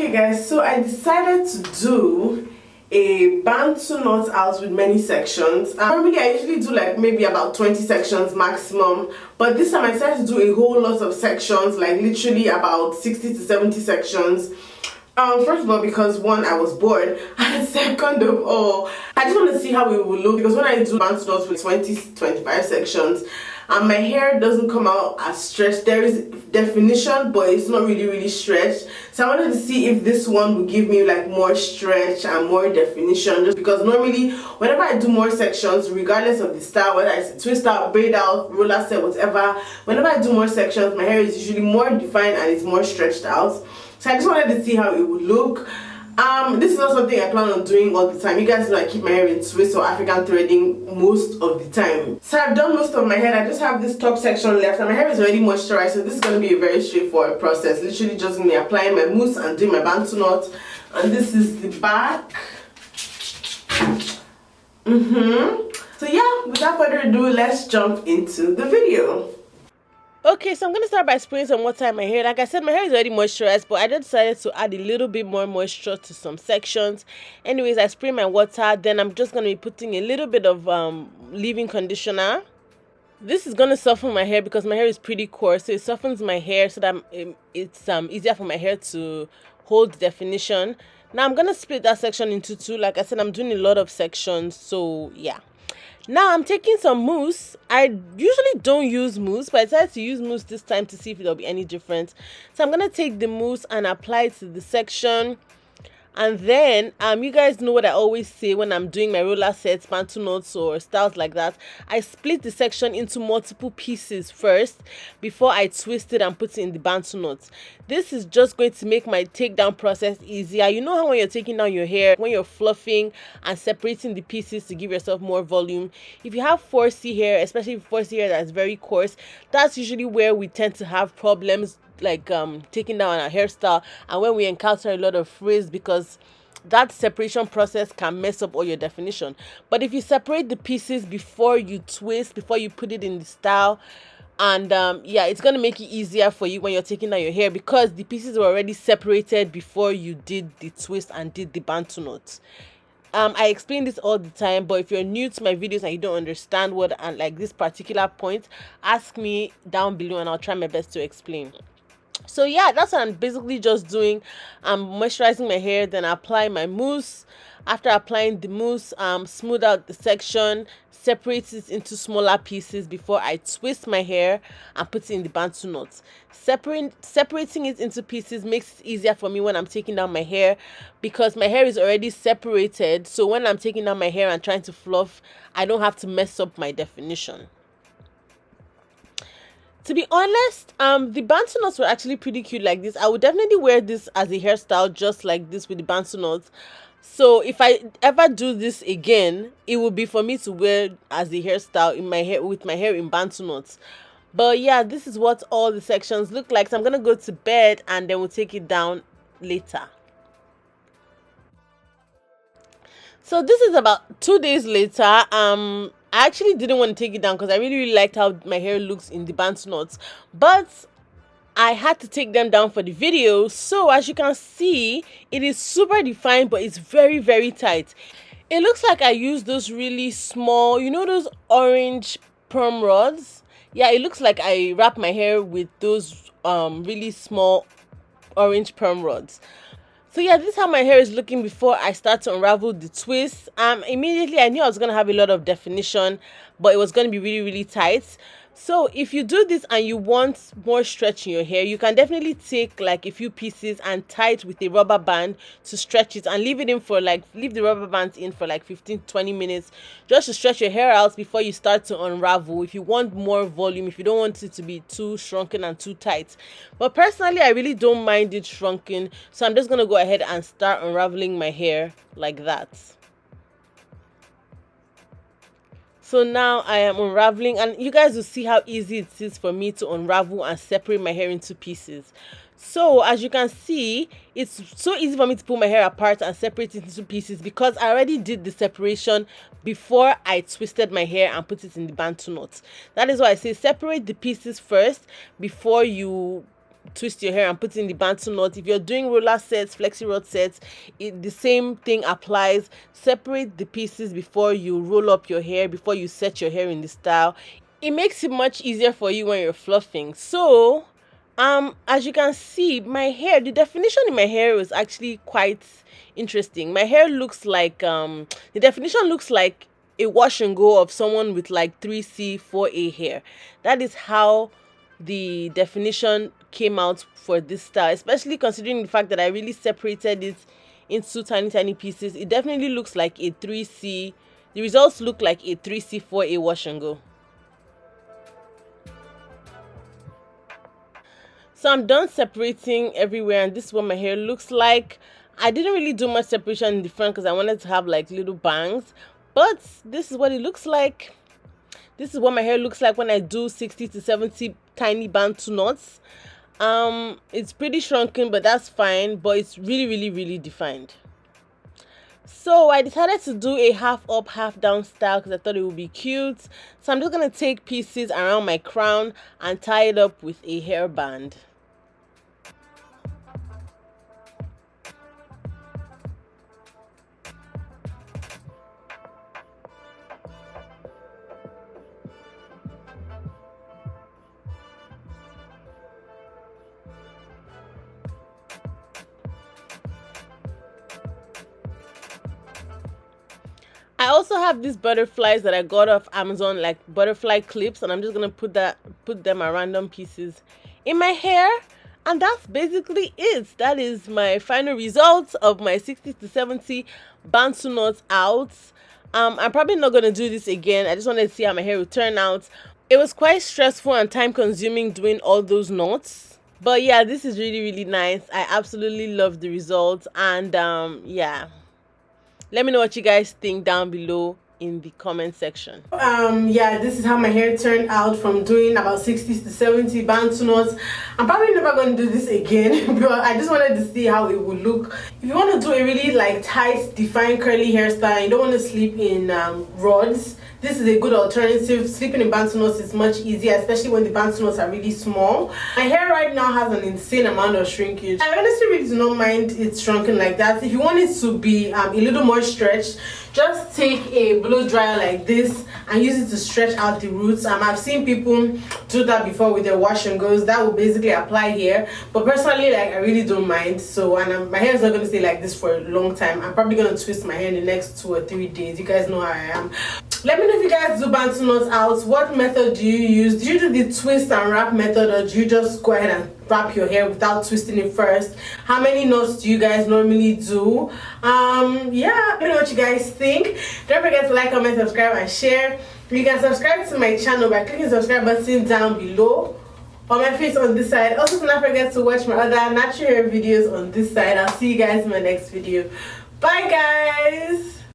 Okay guys, so I decided to do a bantu knot out with many sections. Normally I usually do like maybe about 20 sections maximum, but this time I decided to do a whole lot of sections, like literally about 60 to 70 sections. First of all, because one, I was bored, and second of all, I just want to see how it will look, because when I do bantu knots with 20 to 25 sections, my hair doesn't come out as stretched. There is definition, but it's not really stretched. So I wanted to see if this one would give me like more stretch and more definition, just because normally whenever I do more sections, regardless of the style, whether it's twist out, braid out, roller set, whatever, whenever I do more sections, my hair is usually more defined and it's more stretched out. So I just wanted to see how it would look. This is not something I plan on doing all the time. You guys know I keep my hair in twist or African threading most of the time. So I've done most of my hair. I just have this top section left, and my hair is already moisturized, so this is going to be a very straightforward process. Literally just me applying my mousse and doing my bantu knot. And this is the back. So yeah, without further ado, let's jump into the video. Okay, so I'm going to start by spraying some water in my hair. Like I said, my hair is already moisturized, but I decided to add a little bit more moisture to some sections. Anyways, I spray my water, then I'm just going to be putting a little bit of leave-in conditioner. This is going to soften my hair because my hair is pretty coarse, so it softens my hair so that it's easier for my hair to hold definition. Now I'm going to split that section into two. Like I said, I'm doing a lot of sections, so yeah. Now I'm taking some mousse. I usually don't use mousse, but I decided to use mousse this time to see if there'll be any difference. So I'm gonna take the mousse and apply it to the section. And then, you guys know what I always say when I'm doing my roller sets, bantu knots, or styles like that. I split the section into multiple pieces first before I twist it and put it in the bantu knots. This is just going to make my takedown process easier. You know how when you're taking down your hair, when you're fluffing and separating the pieces to give yourself more volume, if you have 4C hair, especially 4C hair that's very coarse, that's usually where we tend to have problems, like taking down our hairstyle, and when we encounter a lot of frizz, because that separation process can mess up all your definition. But if you separate the pieces before you twist, before you put it in the style, and yeah, it's going to make it easier for you when you're taking down your hair, because the pieces were already separated before you did the twist and did the bantu knot. I explain this all the time, but if you're new to my videos and you don't understand what and like this particular point, ask me down below and I'll try my best to explain. So yeah, that's what I'm basically just doing. I'm moisturizing my hair, then I apply my mousse. After applying the mousse, smooth out the section, separate it into smaller pieces before I twist my hair and put it in the bantu knots. Separating it into pieces makes it easier for me when I'm taking down my hair, because my hair is already separated. So when I'm taking down my hair and trying to fluff, I don't have to mess up my definition. To be honest, the bantu knots were actually pretty cute like this. I would definitely wear this as a hairstyle just like this with the bantu knots. So if I ever do this again, it would be for me to wear as a hairstyle in my hair, with my hair in bantu knots. But yeah, this is what all the sections look like. So I'm gonna go to bed and then we'll take it down later. So this is about 2 days later. I actually didn't want to take it down because I really liked how my hair looks in the bantu knots, but I had to take them down for the video. So as you can see, it is super defined, but it's very tight. It looks like I used those really small, you know, those orange perm rods. Yeah, it looks like I wrap my hair with those really small orange perm rods. So yeah, this is how my hair is looking before I start to unravel the twist. Immediately I knew I was going to have a lot of definition, but it was going to be really tight. So if you do this and you want more stretch in your hair, you can definitely take like a few pieces and tie it with a rubber band to stretch it, and leave the rubber bands in for like 15-20 minutes just to stretch your hair out before you start to unravel, if you want more volume, if you don't want it to be too shrunken and too tight. But personally, I really don't mind it shrunken, so I'm just going to go ahead and start unraveling my hair like that. So now I am unraveling, and you guys will see how easy it is for me to unravel and separate my hair into pieces. So as you can see, it's so easy for me to pull my hair apart and separate it into pieces because I already did the separation before I twisted my hair and put it in the bantu knot. That is why I say separate the pieces first before you twist your hair and put in the bantu knot. If you're doing roller sets, flexi rod sets, the same thing applies. Separate the pieces before you roll up your hair, before you set your hair in the style. It makes it much easier for you when you're fluffing. So as you can see, my hair, the definition in my hair was actually quite interesting. My hair looks like the definition looks like a wash and go of someone with like 3C 4A hair. That is how the definition came out for this style, especially considering the fact that I really separated it into tiny pieces. It definitely looks like a 3C. The results look like a 3C 4A wash and go. So I'm done separating everywhere, and this is what my hair looks like. I didn't really do much separation in the front because I wanted to have like little bangs, but this is what it looks like. This is what my hair looks like when I do 60 to 70 tiny bantu knots. It's pretty shrunken, but that's fine, but it's really defined. So I decided to do a half up, half down style because I thought it would be cute. So I'm just going to take pieces around my crown and tie it up with a hairband. I also have these butterflies that I got off Amazon, like butterfly clips, and I'm just gonna put them at random pieces in my hair, and that's basically it. That is my final result of my 60 to 70 bantu knots out. I'm probably not gonna do this again. I just wanted to see how my hair would turn out. It was quite stressful and time consuming doing all those knots, but yeah, this is really nice. I absolutely love the results, and yeah. Let me know what you guys think down below in the comment section. Yeah, this is how my hair turned out from doing about 60 to 70 bantu knots. I'm probably never going to do this again, but I just wanted to see how it would look. If you want to do a really like tight, defined curly hairstyle, you don't want to sleep in rods, this is a good alternative. Sleeping in bantu knots is much easier, especially when the bantu knots are really small. My hair right now has an insane amount of shrinkage. I honestly really do not mind it shrunken like that. If you want it to be a little more stretched, just take a blow dryer like this and use it to stretch out the roots. I've seen people do that before with their wash and goes. That will basically apply here, but personally, like, I really don't mind. So, and my hair is not going to stay like this for a long time. I'm probably going to twist my hair in the next 2 or 3 days. You guys know how I am. Let me know if you guys do bantu knots out. What method do you use? Do you do the twist and wrap method, or do you just go ahead and wrap your hair without twisting it first? How many knots do you guys normally do? Yeah, let me know what you guys think. Don't forget to like, comment, subscribe, and share. You can subscribe to my channel by clicking the subscribe button down below, or my face on this side. Also, do not forget to watch my other natural hair videos on this side. I'll see you guys in my next video. Bye guys.